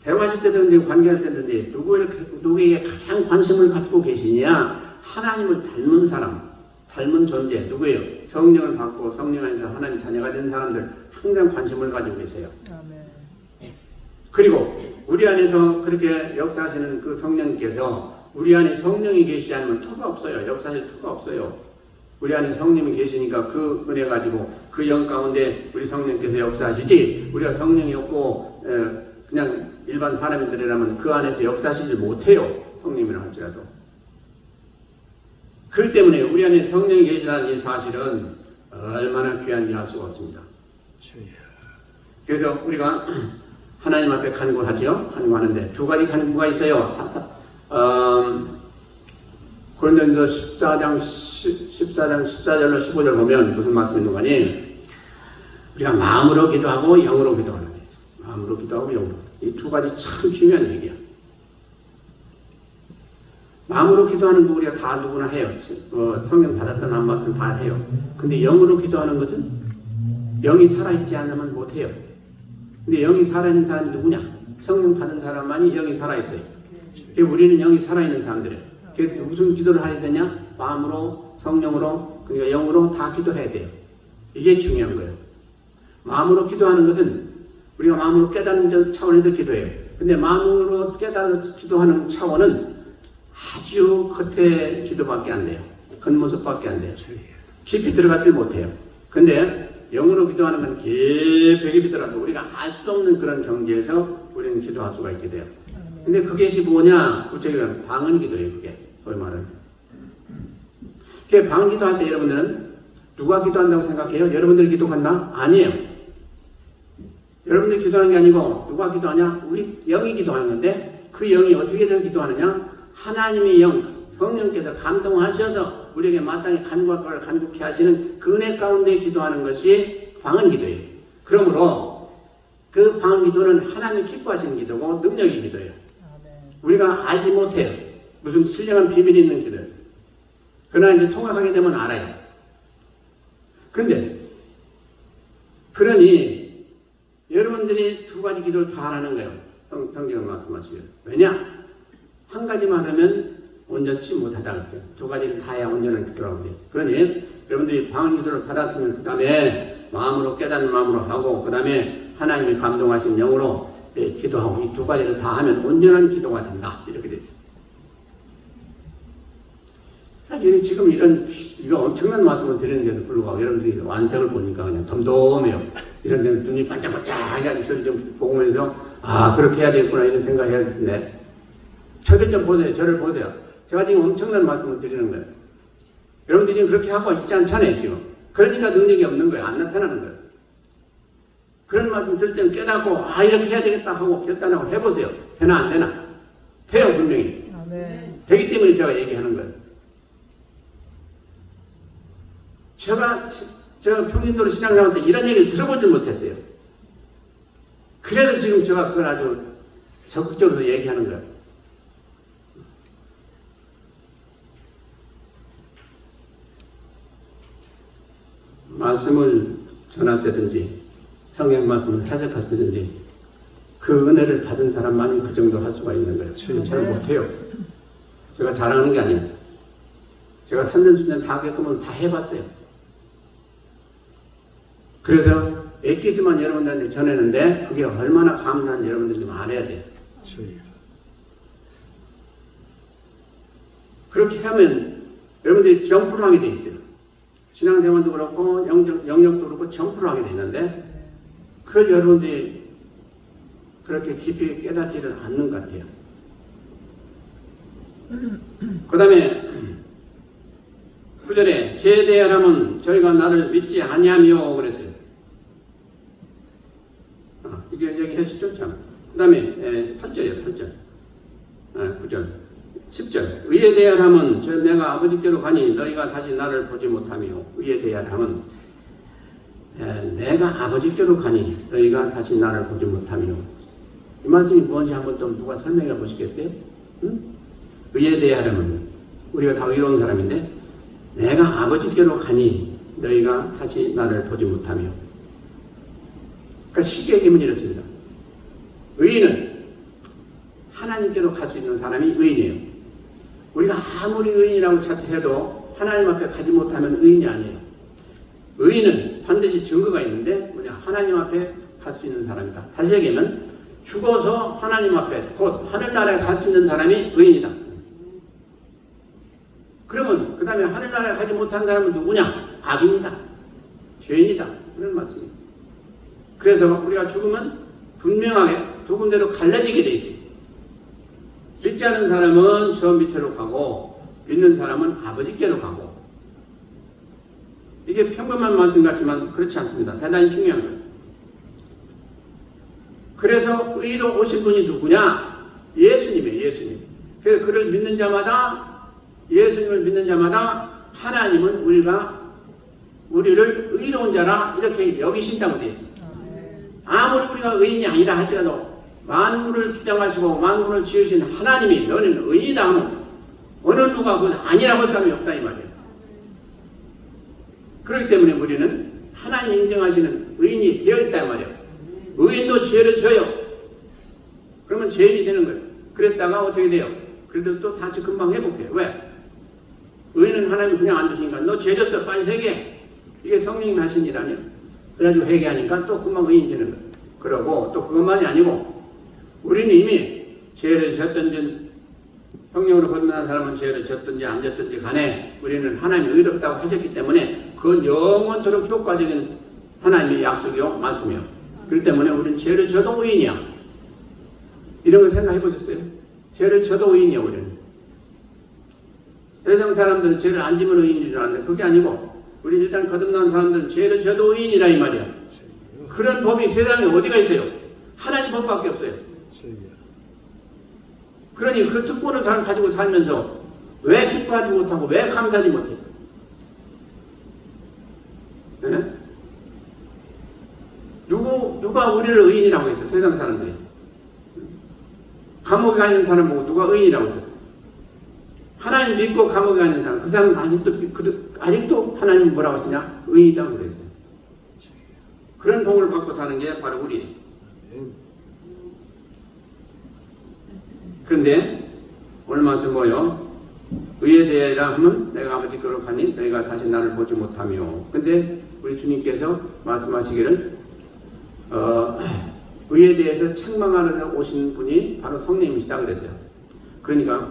대화하실 때든지 관계할 때든지 누구에게 가장 관심을 갖고 계시냐? 하나님을 닮은 사람, 닮은 존재, 누구예요? 성령을 받고 성령 안에서 하나님 자녀가 된 사람들 항상 관심을 가지고 계세요. 그리고 우리 안에서 그렇게 역사하시는 그 성령께서 우리 안에 성령이 계시지 않으면 터가 없어요. 역사하실 터가 없어요. 우리 안에 성령이 계시니까 그 은혜 가지고 그 영 가운데 우리 성령께서 역사하시지, 우리가 성령이 없고 그냥 일반 사람들이라면 그 안에서 역사하시지 못해요. 성령이라 할지라도. 그렇기 때문에 우리 안에 성령이 계시다는 이 사실은 얼마나 귀한지 알 수가 없습니다. 그래서 우리가 하나님 앞에 간구하죠. 간구하는데 두 가지 간구가 있어요. 고린도전서 14장 14절로 15절 보면 무슨 말씀이 있는 거니? 우리가 마음으로 기도하고 영으로 기도하는 게 있어요. 마음으로 기도하고 영으로. 이 두 가지 참 중요한 얘기야. 마음으로 기도하는 거 우리가 다 누구나 해요. 성령 받았든 안 받든 다 해요. 근데 영으로 기도하는 것은 영이 살아있지 않으면 못해요. 근데 영이 살아있는 사람이 누구냐? 성령 받은 사람만이 영이 살아있어요. 우리는 영이 살아있는 사람들이에요. 그래서 무슨 기도를 해야 되냐? 마음으로, 성령으로, 그러니까 영으로 다 기도해야 돼요. 이게 중요한 거예요. 마음으로 기도하는 것은 우리가 마음으로 깨닫는 차원에서 기도해요. 근데 마음으로 깨닫는 기도하는 차원은 아주 겉에 기도밖에 안 돼요. 겉모습밖에 안 돼요. 깊이 들어가지 못해요. 근데 영으로 기도하는 건 깊이 들어가도 우리가 알 수 없는 그런 경지에서 우리는 기도할 수가 있게 돼요. 근데 그게 뭐냐? 구체적으로 방언 기도예요. 그게 소위 말하는. 방언 기도할 때 여러분들은 누가 기도한다고 생각해요? 여러분들이 기도한다? 아니에요. 여러분들이 기도하는 게 아니고 누가 기도하냐? 우리 영이 기도하는 건데 그 영이 어떻게 기도하느냐? 하나님의 영, 성령께서 감동하셔서 우리에게 마땅히 간구할 간구케 하시는 그 은혜 가운데 기도하는 것이 방언 기도예요. 그러므로 그 방언 기도는 하나님이 기뻐하시는 기도고 능력의 기도예요. 우리가 알지 못해요. 무슨 신령한 비밀이 있는 기도예요. 그러나 이제 통역하게 되면 알아요. 근데 그러니 여러분들이 두 가지 기도를 다 하라는 거예요. 성경은 말씀하시죠. 왜냐? 한 가지만 하면 온전치 못하다고 했어요. 두 가지를 다 해야 온전한 기도라고 되어 있어요. 그러니 여러분들이 방언 기도를 받았으면 그 다음에 마음으로 깨닫는 마음으로 하고 그 다음에 하나님이 감동하신 영으로 기도하고 이 두 가지를 다 하면 온전한 기도가 된다. 이렇게 되어 있어요. 지금 이거 엄청난 말씀을 드리는데도 불구하고 여러분들이 완성을 보니까 그냥 덤덤해요. 이런 데는 눈이 반짝반짝하게 소리 좀 보면서 아 그렇게 해야 되겠구나 이런 생각을 해야 되는데 저를 좀 보세요. 저를 보세요. 제가 지금 엄청난 말씀을 드리는 거예요. 여러분들이 지금 그렇게 하고 있지 않잖아요. 지금. 그러니까 능력이 없는 거예요. 안 나타나는 거예요. 그런 말씀 들을 때는 깨닫고 아 이렇게 해야 되겠다 하고 결단하고 해보세요. 되나 안 되나? 돼요 분명히. 되기 때문에 제가 얘기하는 거예요. 제가 평신도로 신앙생활 때 이런 얘기를 들어보질 못했어요. 그래서 지금 제가 그걸 아주 적극적으로 얘기하는 거예요. 말씀을 전할 때든지 성경 말씀을 해석할 때든지 그 은혜를 받은 사람만이 그 정도 할 수가 있는 거예요. 잘 못해요. 제가 자랑하는 게 아니에요. 제가 산전수전 다 겪으면 다 해봤어요. 그래서 엑기스만 여러분들한테 전했는데 그게 얼마나 감사한지 여러분들이 좀 알아야 돼요. 그렇게 하면 여러분들이 점프를 하게 돼 있어요. 신앙생활도 그렇고 영역도 그렇고 점프를 하게 되는데 그걸 여러분들이 그렇게 깊이 깨닫지를 않는 것 같아요. 그 다음에 9절에 제대하라면 저희가 나를 믿지 아니하며 그랬어요. 이게 여기 했었죠? 참. 그 다음에 8절이에요. 8절. 9절. 10절. 의에 대하라면 내가 아버지께로 가니 너희가 다시 나를 보지 못하며 의에 대하라면 내가 아버지께로 가니 너희가 다시 나를 보지 못하며 이 말씀이 뭔지 한번 또 누가 설명해 보시겠어요? 응? 의에 대하라면 우리가 다 의로운 사람인데 내가 아버지께로 가니 너희가 다시 나를 보지 못하며. 그러니까 쉽게 얘기하면 이렇습니다. 의인은 하나님께로 갈 수 있는 사람이 의인이에요. 우리가 아무리 의인이라고 자처해도 하나님 앞에 가지 못하면 의인이 아니에요. 의인은 반드시 증거가 있는데 뭐냐? 하나님 앞에 갈 수 있는 사람이다. 다시 얘기하면 죽어서 하나님 앞에 곧 하늘나라에 갈 수 있는 사람이 의인이다. 그러면 그 다음에 하늘나라에 가지 못한 사람은 누구냐? 악인이다. 죄인이다. 그런 말씀입니다. 그래서 우리가 죽으면 분명하게 두 군데로 갈라지게 돼 있어요. 믿지 않은 사람은 저 밑으로 가고 믿는 사람은 아버지께로 가고. 이게 평범한 말씀 같지만 그렇지 않습니다. 대단히 중요한 거예요. 그래서 의로 오신 분이 누구냐? 예수님이에요. 예수님. 그래서 그를 믿는 자마다, 예수님을 믿는 자마다 하나님은 우리를 의로운 자라 이렇게 여기신다고 되어 있습니다. 아무리 우리가 의인이 아니라 할지라도 만물을 주장하시고 만물을 지으신 하나님이 너는 의인이다 하면 어느 누가 그 아니라고 할 사람이 없다 이 말이에요. 그렇기 때문에 우리는 하나님이 인정하시는 의인이 되어있다 이 말이에요. 의인도 죄를 져요. 그러면 죄인이 되는 거예요. 그랬다가 어떻게 돼요? 그래도 또 다시 금방 회복해요. 왜? 의인은 하나님이 그냥 안 두시니까 너 죄 졌어 빨리 회개해. 이게 성령님이 하신 일 아니에요. 그래가지고 회개하니까 또 금방 의인 되는 거예요. 그러고 또 그것만이 아니고 우리는 이미 죄를 졌든지 성령으로 거듭난 사람은 죄를 졌든지 안 졌든지 간에 우리는 하나님이 의롭다고 하셨기 때문에 그건 영원토록 효과적인 하나님의 약속이요 말씀이요. 그렇기 때문에 우리는 죄를 져도 의인이야. 이런 거 생각해 보셨어요? 죄를 져도 의인이야 우리는. 세상 사람들은 죄를 안 지면 의인인 줄 아는데 그게 아니고 우리 일단 거듭난 사람들은 죄를 져도 의인이라 이 말이야. 그런 법이 세상에 어디가 있어요? 하나님 법밖에 없어요. 그러니 그 특권을 가지고 살면서 왜 기뻐하지 못하고 왜 감사하지 못해? 네? 누가 우리를 의인이라고 했어? 세상 사람들이. 감옥에 가 있는 사람 보고 누가 의인이라고 했어? 하나님 믿고 감옥에 가 있는 사람, 그 사람은 아직도 하나님 뭐라고 하시냐? 의인이라고 그랬어요. 그런 복을 받고 사는 게 바로 우리예요. 그런데 오늘 말씀 뭐요? 의에 대하라 하면 내가 아버지께로 가니 너희가 다시 나를 보지 못하며. 근데 우리 주님께서 말씀하시기를 의에 대해서 책망하러 오신 분이 바로 성령님이시다 그랬어요. 그러니까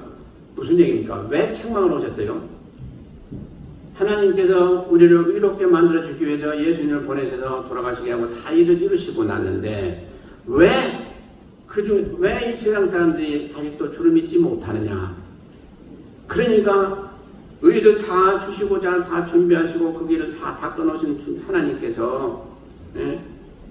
무슨 얘기입니까? 왜 책망을 오셨어요? 하나님께서 우리를 의롭게 만들어주기 위해서 예수님을 보내셔서 돌아가시게 하고 다 일을 이루시고 났는데 왜 이 세상 사람들이 아직도 주를 믿지 못하느냐? 그러니까 의를 다 주시고자 다 준비하시고 그 길을 다 닦아놓으신 하나님께서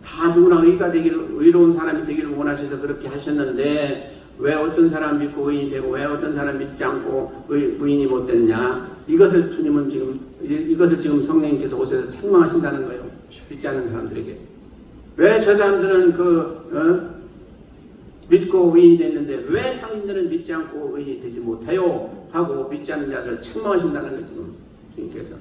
다 누구나 의가 되기를, 의로운 사람이 되기를 원하셔서 그렇게 하셨는데 왜 어떤 사람 믿고 의인이 되고 왜 어떤 사람 믿지 않고 의인이 못 됐냐? 이것을 주님은 지금 성령님께서 오셔서 책망하신다는 거예요. 믿지 않는 사람들에게. 왜 저 사람들은 믿고 의인이 됐는데 왜 당신들은 믿지 않고 의인이 되지 못해요? 하고 믿지 않는 자들을 책망하신다는 거예요. 지금 주님께서.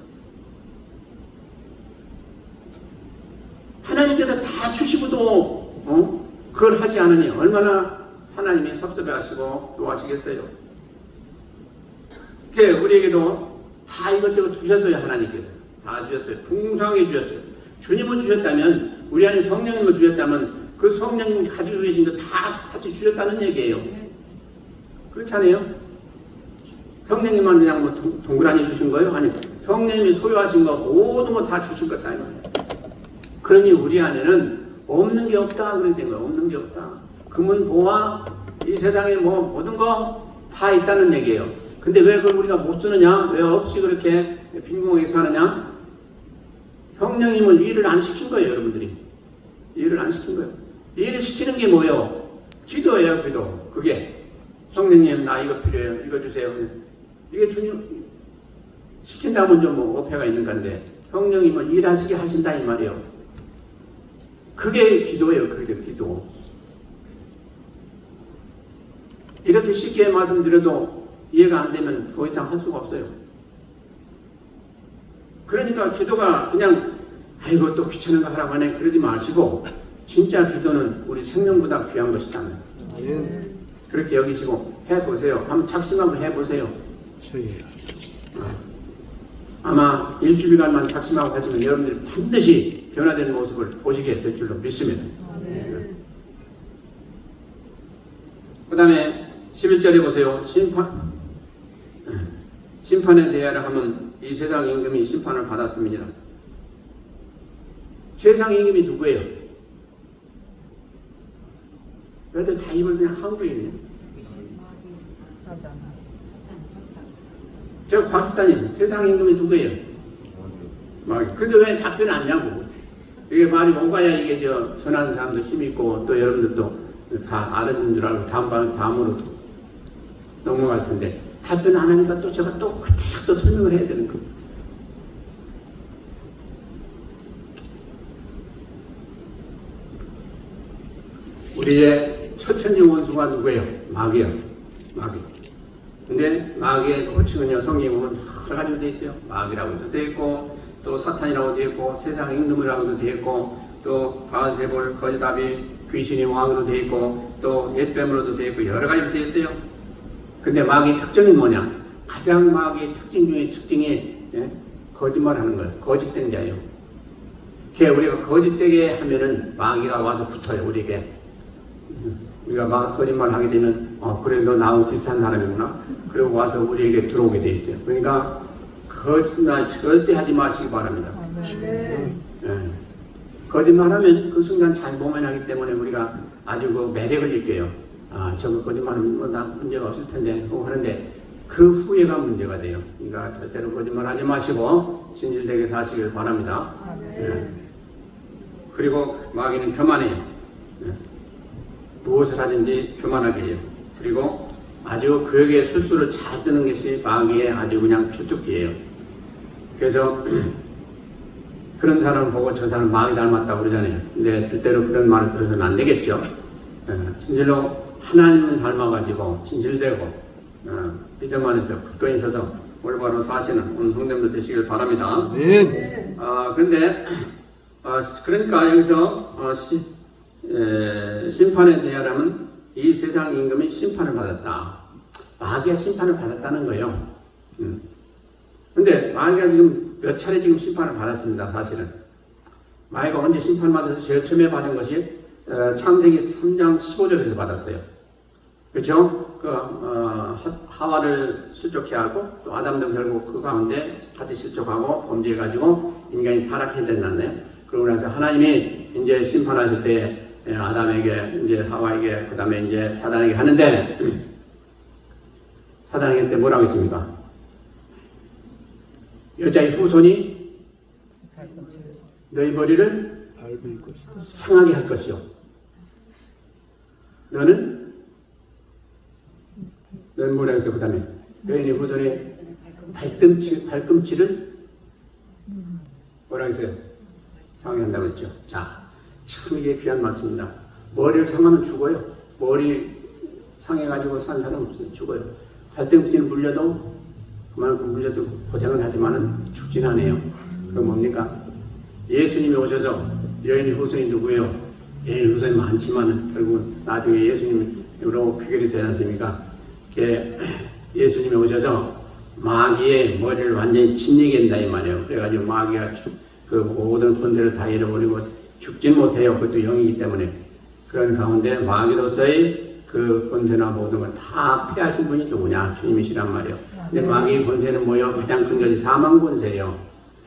하나님께서 다 주시고도 그걸 하지 않으니 얼마나 하나님이 섭섭해하시고 노하시겠어요. 우리에게도 다 이것저것 주셨어요. 하나님께서 다 주셨어요. 풍성하게 주셨어요. 주님을 주셨다면, 우리 안에 성령님을 주셨다면 그 성령님이 가지고 계신 거 다 같이 주셨다는 얘기예요. 그렇잖아요. 성령님만 그냥 뭐 동그라니 주신 거예요? 아니, 성령님이 소유하신 거 모든 거 다 주신 것 아니에요. 그러니 우리 안에는 없는 게 없다 그렇게 된 거예요. 없는 게 없다. 금은 보화, 이 세상에 뭐 모든 거 다 있다는 얘기예요. 근데 왜 그걸 우리가 못 쓰느냐? 왜 없이 그렇게 빈궁하게 사느냐? 성령님은 일을 안 시킨 거예요, 여러분들이. 일을 안 시킨 거예요. 일을 시키는 게 뭐예요? 기도예요, 기도. 그게. 성령님, 나 이거 필요해요. 이거 주세요. 이게 주님, 시킨다면 좀 뭐 어폐가 있는 건데, 성령님을 일하시게 하신다, 이 말이에요. 그게 기도예요, 그게 기도. 이렇게 쉽게 말씀드려도 이해가 안 되면 더 이상 할 수가 없어요. 그러니까 기도가 그냥 아이고 또 귀찮은 거 하라고 하네 그러지 마시고 진짜 기도는 우리 생명보다 귀한 것이다. 그렇게 여기시고 해보세요. 한번 작심하고 해보세요. 아마 일주일간만 작심하고 하시면 여러분들이 반드시 변화되는 모습을 보시게 될 줄로 믿습니다. 그 다음에 11절에 보세요. 심판에 대하여 하면 이 세상 임금이 심판을 받았습니다. 세상 임금이 누구예요? 왜들 다 입을 그냥 한국인이에요? 저 과십사님 세상 임금이 누구예요? 근데 왜 답변 안 하냐고. 이게 말이 뭔가야 이게 전하는 사람도 힘이 있고 또 여러분들도 다 알아듣는 줄 알고 다음으로 넘어갈 텐데 답변 안 하니까 또 제가 또 설명을 해야 되는 거예요. 우리의 첫 천지 원수가 누구예요? 마귀예요. 마귀. 근데 마귀의 호칭은요, 성경에 보면 여러 가지로 되어 있어요. 마귀라고도 되어 있고, 또 사탄이라고 되어 있고, 세상 임금이라고도 되어 있고, 또 바알세볼, 거짓아비, 귀신의 왕으로 되어 있고, 또 옛뱀으로도 되어 있고, 여러 가지로 되어 있어요. 근데 마귀의 특징이 뭐냐? 가장 마귀의 특징 중에 특징이 거짓말하는 거예요. 거짓된 자예요. 우리가 거짓되게 하면은 마귀가 와서 붙어요. 우리에게. 우리가 거짓말 하게 되면 그래 너 나하고 비슷한 사람이구나. 그리고 와서 우리에게 들어오게 돼 있어요. 그러니까 거짓말 절대 하지 마시기 바랍니다. 거짓말하면 그 순간 잘 모면하기 때문에 우리가 아주 그 매력을 느껴요. 저거 거짓말하면 나 문제가 없을 텐데 하는데 그 후회가 문제가 돼요. 그러니까 절대로 거짓말 하지 마시고 진실되게 사시길 바랍니다. 그리고 마귀는 교만해요. 무엇을 하든지 교만하게 해요. 그리고 아주 그에게 술수를 잘 쓰는 것이 마귀의 아주 그냥 주특기예요. 그래서 그런 사람을 보고 저 사람 마귀 닮았다고 그러잖아요. 근데 절대로 그런 말을 들어서는 안 되겠죠. 진실로 하나님을 닮아가지고 진실되고 믿음 안에서 굳건히 서서 올바로 사시는 오늘 성도님들 되시길 바랍니다. 그런데 그러니까 여기서 심판에 대하여는 이 세상 임금이 심판을 받았다. 마귀가 심판을 받았다는 거예요. 근데 마귀가 지금 몇 차례 지금 심판을 받았습니다. 사실은 마귀가 언제 심판받아서 제일 처음에 받은 것이 창세기 3장 15절에서 받았어요. 그렇죠? 하와를 실족해 하고 또 아담도 결국 그 가운데 같이 실족하고 범죄해가지고 인간이 타락해야 된다네요. 그러고 나서 하나님이 이제 심판하실 때 아담에게 이제 하와에게 그 다음에 이제 사단에게 하는데 사단에게 때 뭐라고 했습니까? 여자의 후손이 너희 머리를 상하게 할 것이요. 너는 뭐라고 했어요? 그 다음에 여인의 후손의 발꿈치를 뭐라고 했어요? 상하게 한다고 했죠. 자, 참 이게 귀한 말씀입니다. 머리를 상하면 죽어요. 머리 상해가지고 산 사람 없어요. 죽어요. 발등치는 물려도 그만큼 물려서 고생을 하지만은 죽진 않아요. 그럼 뭡니까? 예수님이 오셔서 여인의 후손이 누구예요? 여인의 후손이 많지만은 결국 나중에 예수님으로 귀결이 되지 않습니까? 예수님이 오셔서 마귀의 머리를 완전히 짓이게 한다 이 말이에요. 그래가지고 마귀가 그 모든 권세를 다 잃어버리고 죽진 못해요. 그것도 영이기 때문에. 그런 가운데 마귀로서의 그 권세나 모든 걸 다 패하신 분이 누구냐? 주님이시란 말이에요. 근데 마귀의 권세는 뭐예요? 가장 큰 것이 사망 권세예요.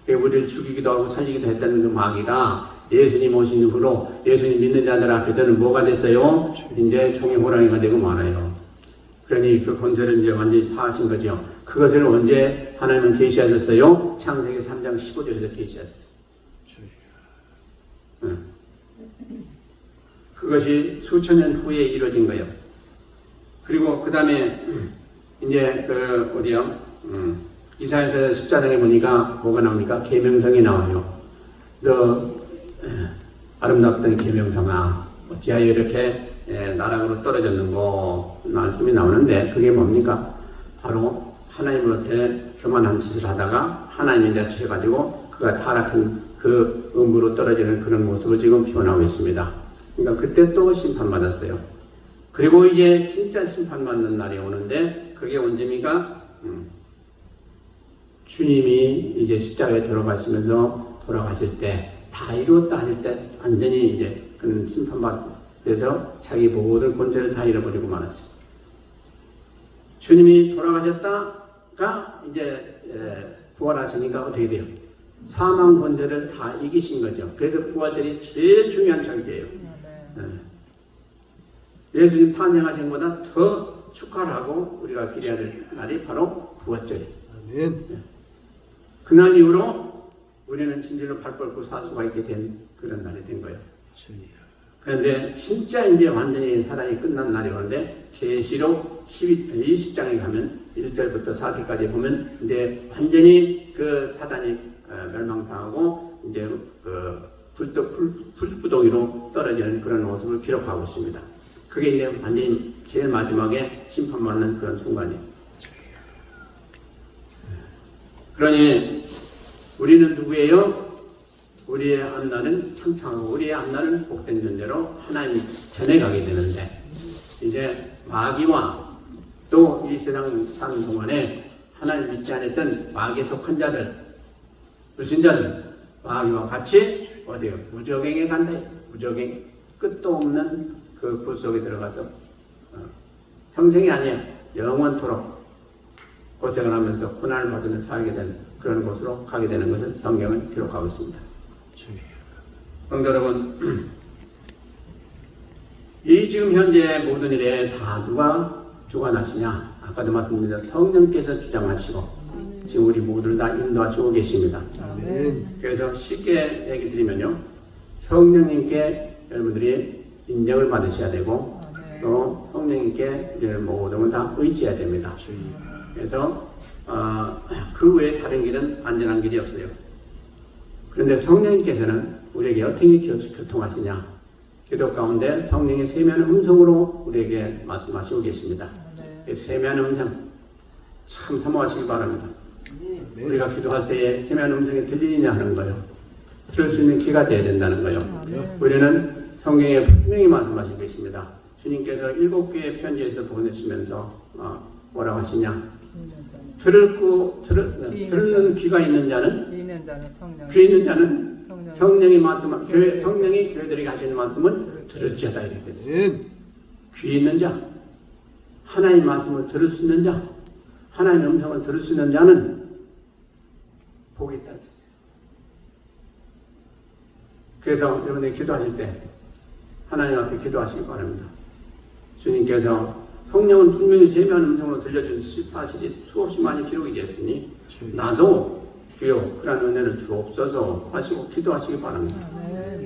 우리를 죽이기도 하고 살리기도 했다는 그 마귀가 예수님 오신 후로 예수님 믿는 자들 앞에서는 뭐가 됐어요? 이제 총의 호랑이가 되고 말아요. 그러니 그 권세를 이제 완전히 파하신 거죠. 그것을 언제 하나님은 계시하셨어요? 창세기 3장 15절에서 계시하셨어요. 그것이 수천 년 후에 이루어진 거예요. 그리고 그 다음에 이제 이사야서 14장에 보니까 뭐가 나옵니까? 계명성이 나와요. 너 아름답던 계명성아 어찌하여 이렇게 나락으로 떨어졌는고 말씀이 나오는데 그게 뭡니까? 바로 하나님으로부터 교만한 짓을 하다가 하나님이 내쳐가지고 그가 타락한 그 음부로 떨어지는 그런 모습을 지금 표현하고 있습니다. 그러니까 그때 또 심판받았어요. 그리고 이제 진짜 심판받는 날이 오는데 그게 언제입니까? 주님이 이제 십자가에 돌아가시면서 돌아가실 때 다 이루었다 하실 때 완전히 이제 그는 심판받아서 자기 모든 권세를 다 잃어버리고 말았어요. 주님이 돌아가셨다가 이제 부활하시니까 어떻게 돼요? 사망 권세를 다 이기신 거죠. 그래서 부활절이 제일 중요한 절기예요. 예수님 탄생하신 것보다 더 축하를 하고 우리가 기대해야 될 날이 바로 부활절이에요. 그날 이후로 우리는 진실로 발 뻗고 살 수가 있게 된 그런 날이 된 거예요. 그런데 진짜 이제 완전히 사단이 끝난 날이 오는데 계시록 20장에 가면 1절부터 4절까지 보면 이제 완전히 그 사단이 멸망당하고 이제 그 불구덩이로 떨어지는 그런 모습을 기록하고 있습니다. 그게 이제 완전히 제일 마지막에 심판받는 그런 순간이에요. 그러니 우리는 누구예요? 우리의 앞날은 창창하고 우리의 앞날은 복된 존재로 하나님 전에 가게 되는데 이제 마귀와 또 이 세상 사는 동안에 하나님 믿지 않았던 마귀에 속한 자들, 불신자들 마귀와 같이 어디요? 무저갱에 간다. 무저갱 끝도 없는 그 불 속에 들어가서 평생이 아니에요. 영원토록 고생을 하면서 고난을 받으면서 살게 된 그런 곳으로 가게 되는 것을 성경은 기록하고 있습니다. 성도 여러분, 이 지금 현재 모든 일에 다 누가 주관하시냐? 아까도 말씀드린 성령께서 주장하시고 지금 우리 모두를 다 인도하시고 계십니다. 그래서 쉽게 얘기 드리면요, 성령님께 여러분들이 인정을 받으셔야 되고 또 성령님께 우리를 모든 걸 다 의지해야 됩니다. 그래서 그 외에 다른 길은 안전한 길이 없어요. 그런데 성령님께서는 우리에게 어떻게 교통하시냐? 기도 가운데 성령의 세미한 음성으로 우리에게 말씀하시고 계십니다. 세미한 음성 참 사모하시기 바랍니다. 우리가 기도할 때에 세미한 음성이 들리느냐 하는 거예요. 들을 수 있는 귀가 되어야 된다는 거예요. 우리는 성경에 분명히 말씀하시고 계십니다. 주님께서 7개의 편지에서 보내시면서 뭐라고 하시냐? 들는 귀가 있는 자는 귀 있는 자는 성령이 말씀 성령이 교회들에게 하시는 말씀은 들을지어다 이렇게 됐어요. 귀 있는 자, 하나님의 말씀을 들을 수 있는 자, 하나님의 음성을 들을 수 있는 자는 복이 있다. 그래서 여러분이 기도하실 때 하나님 앞에 기도하시기 바랍니다. 주님께서 성령은 분명히 세미한 음성으로 들려준 사실이 수없이 많이 기록이 됐으니 나도 주여 그런 은혜를 주옵소서 하시고 기도하시기 바랍니다.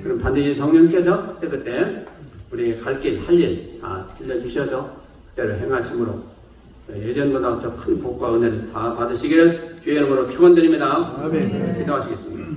그럼 반드시 성령께서 그때 우리에게 갈 길, 할 일 다 들려주셔서 그대로 행하심으로 예전보다 더 큰 복과 은혜를 다 받으시기를 주의 이름으로 축원드립니다. 기도하시겠습니다.